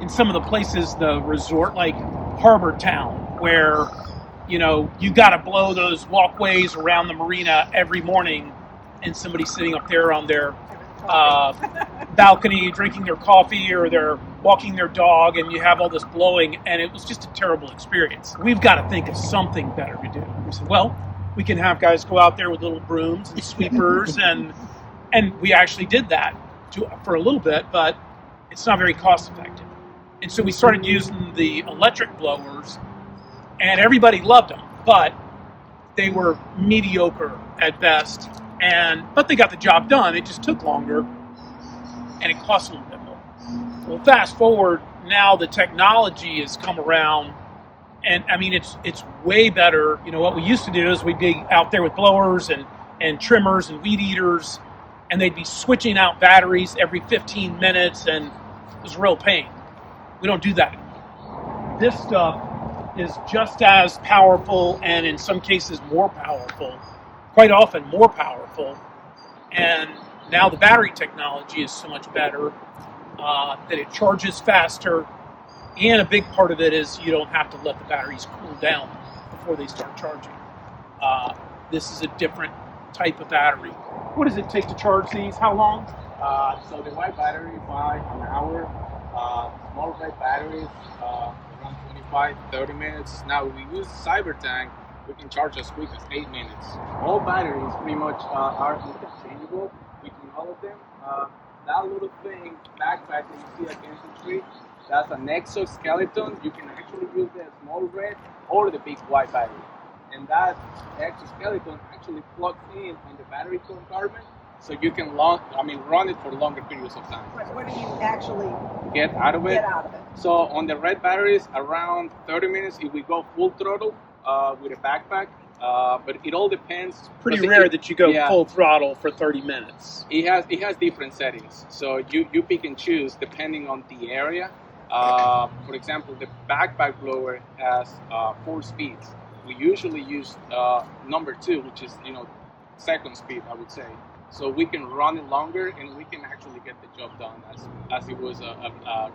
in some of the places, the resort, like Harbor Town, where, you got to blow those walkways around the marina every morning, and somebody's sitting up there on their balcony drinking their coffee, or they're walking their dog, and you have all this blowing, and it was just a terrible experience. We've got to think of something better to do. We said, well, we can have guys go out there with little brooms and sweepers, and we actually did that for a little bit, but it's not very cost effective. And so we started using the electric blowers, and everybody loved them, but they were mediocre at best. But they got the job done. It just took longer, and it cost a little bit more. Well, fast forward, now the technology has come around, and I mean it's way better. What we used to do is we'd be out there with blowers and trimmers and weed eaters, and they'd be switching out batteries every 15 minutes, and it was a real pain. We don't do that anymore. This stuff is just as powerful, and in some cases more powerful, quite often more powerful. And now the battery technology is so much better that it charges faster, and a big part of it is you don't have to let the batteries cool down before they start charging. This is a different type of battery. What does it take to charge these? How long? So the white battery by an hour. Small red batteries around 25-30 minutes. Now we use CyberTank, we can charge as quick as 8 minutes. All batteries pretty much are interchangeable between all of them. That little thing, backpack that you see against the tree, that's an exoskeleton. You can actually use the small red or the big white battery. And that exoskeleton actually plugs in on the battery compartment, so you can run it for longer periods of time. What do you actually get out of it? So on the red batteries, around 30 minutes, if we go full throttle with a backpack, but it all depends. Pretty rare that you go full throttle for 30 minutes. It has different settings, so you pick and choose depending on the area. For example, the backpack blower has 4 speeds. We usually use number 2, which is second speed, I would say. So we can run it longer, and we can actually get the job done as it was a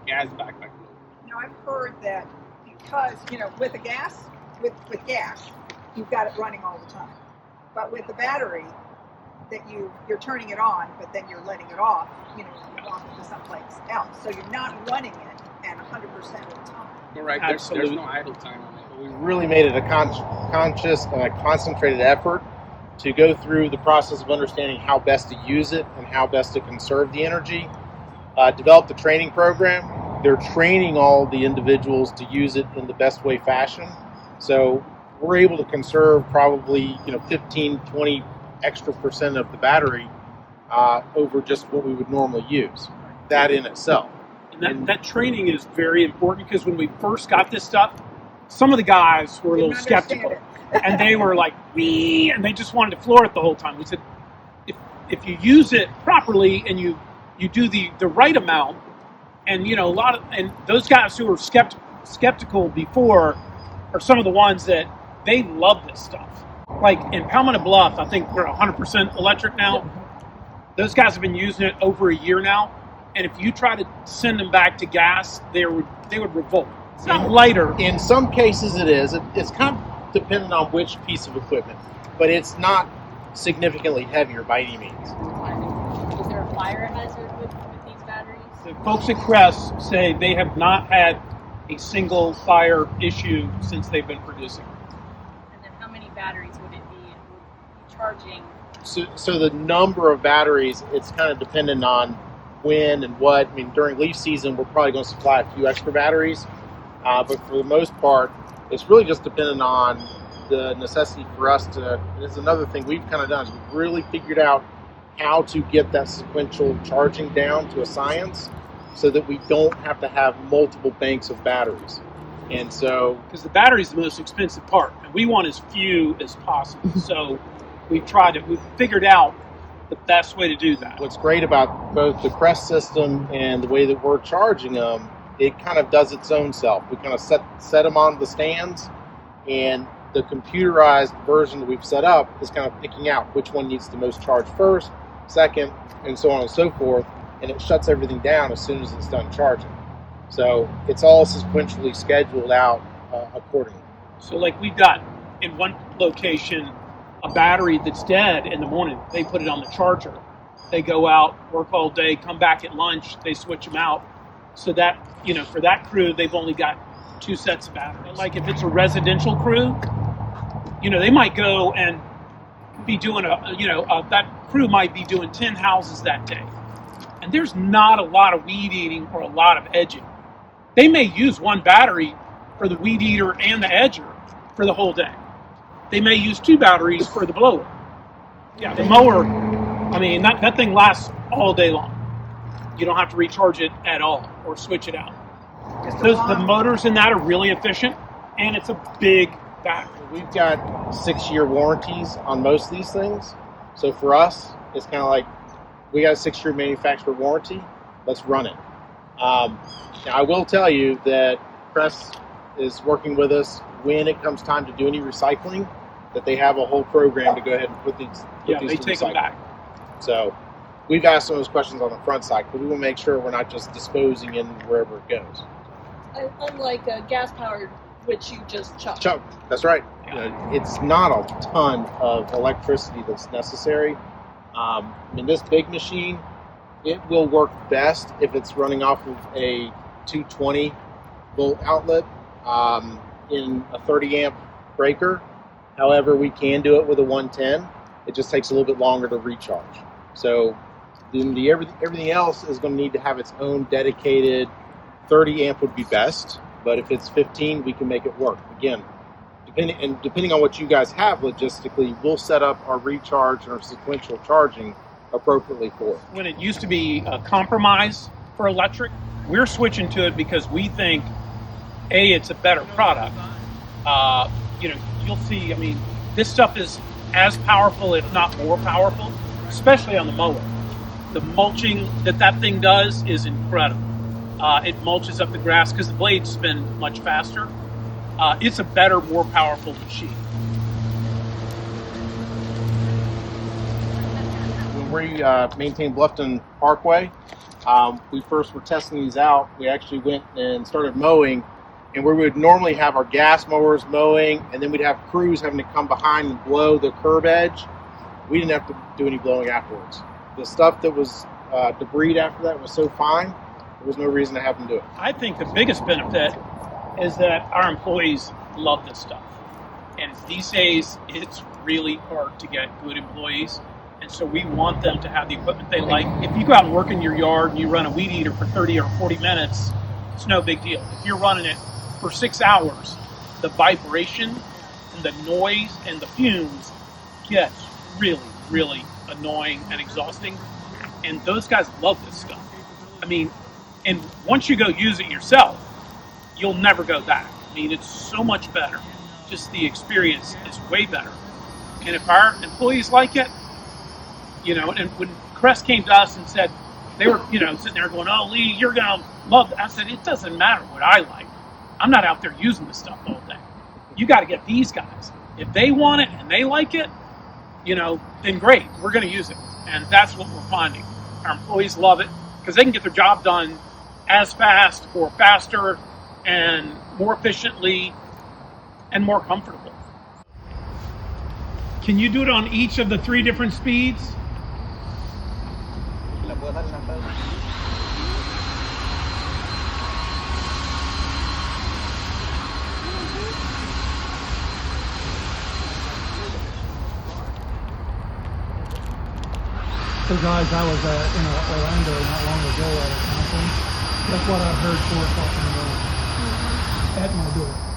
gas backpack blower. Now I've heard that because with gas, you've got it running all the time, but with the battery, that you're turning it on, but then you're letting it off. You walk to someplace else, so you're not running it at 100% of the time. Correct. There's no idle time on it. We really made it a conscious and a concentrated effort to go through the process of understanding how best to use it and how best to conserve the energy. Developed a training program. They're training all the individuals to use it in the best way fashion. So we're able to conserve probably 15, 20 extra percent of the battery over just what we would normally use. That in itself. And that training is very important, because when we first got this stuff, some of the guys were a little skeptical. And they were like, wee, and they just wanted to floor it the whole time. We said, if you use it properly and you do the right amount, and and those guys who were skeptical before are some of the ones that they love this stuff. Like in Palmetto Bluff, I think we're 100% electric now. Those guys have been using it over a year now, and if you try to send them back to gas, they would revolt. It's not lighter. In some cases, it is. It's kind of depending on which piece of equipment, but it's not significantly heavier by any means. Is there a fire hazard with these batteries? The folks at Crest say they have not had a single fire issue since they've been producing. And then how many batteries would it be charging? So the number of batteries, it's kind of dependent on when and what. I mean, during leaf season, we're probably going to supply a few extra batteries, but for the most part, it's really just dependent on the necessity for us to. And this is another thing we've kind of done, is we've really figured out how to get that sequential charging down to a science, so that we don't have to have multiple banks of batteries. And so, because the battery is the most expensive part, and we want as few as possible. So we've figured out the best way to do that. What's great about both the Crest system and the way that we're charging them, it kind of does its own self. We kind of set them on the stands, and the computerized version that we've set up is kind of picking out which one needs the most charge first, second, and so on and so forth, and it shuts everything down as soon as it's done charging. So it's all sequentially scheduled out accordingly. So like we've got in one location a battery that's dead in the morning. They put it on the charger. They go out, work all day, come back at lunch, they switch them out. So that, for that crew, they've only got 2 sets of batteries. Like if it's a residential crew, they might go and be doing that crew might be doing 10 houses that day. And there's not a lot of weed eating or a lot of edging. They may use one battery for the weed eater and the edger for the whole day. They may use 2 batteries for the blower. Yeah, the mower, that thing lasts all day long. You don't have to recharge it at all or switch it out. The motors in that are really efficient, and it's a big battery. We've got 6-year warranties on most of these things. So for us, it's kind of like, we got a 6-year manufacturer warranty, let's run it. Now I will tell you that Press is working with us when it comes time to do any recycling, that they have a whole program to go ahead and put these They to take recycle. them back. So we've asked some of those questions on the front side, but we will make sure we're not just disposing in wherever it goes. Unlike a gas-powered, which you just chuck. Chuck, that's right. It's not a ton of electricity that's necessary. In this big machine, it will work best if it's running off of a 220 volt outlet in a 30 amp breaker. However, we can do it with a 110. It just takes a little bit longer to recharge. So everything else is going to need to have its own dedicated 30 amp would be best, but if it's 15, we can make it work. Again, depending on what you guys have logistically, we'll set up our recharge and our sequential charging appropriately for it. When it used to be a compromise for electric, we're switching to it because we think, A, it's a better product. You'll see, this stuff is as powerful, if not more powerful, especially on the mower. The mulching that thing does is incredible. It mulches up the grass because the blades spin much faster. It's a better, more powerful machine. When we maintain Bluffton Parkway, we first were testing these out. We actually went and started mowing, and where we would normally have our gas mowers mowing, and then we'd have crews having to come behind and blow the curb edge, we didn't have to do any blowing afterwards. The stuff that was debris after that was so fine, there was no reason to have them do it. I think the biggest benefit is that our employees love this stuff. And these days, it's really hard to get good employees. And so we want them to have the equipment they like. If you go out and work in your yard and you run a weed eater for 30 or 40 minutes, it's no big deal. If you're running it for 6 hours, the vibration and the noise and the fumes gets really, really annoying and exhausting. And those guys love this stuff. And once you go use it yourself, you'll never go back. It's so much better. Just the experience is way better. And if our employees like it, and when Crest came to us and said, they were, sitting there going, "Oh, Lee, you're going to love it." I said, it doesn't matter what I like. I'm not out there using this stuff all day. You got to get these guys. If they want it and they like it, then great, we're going to use it. And that's what we're finding. Our employees love it because they can get their job done as fast or faster and more efficiently and more comfortable. Can you do it on each of the 3 different speeds? So guys, I was in Orlando not long ago at a conference. That's what I heard 4 o'clock in the morning at my door.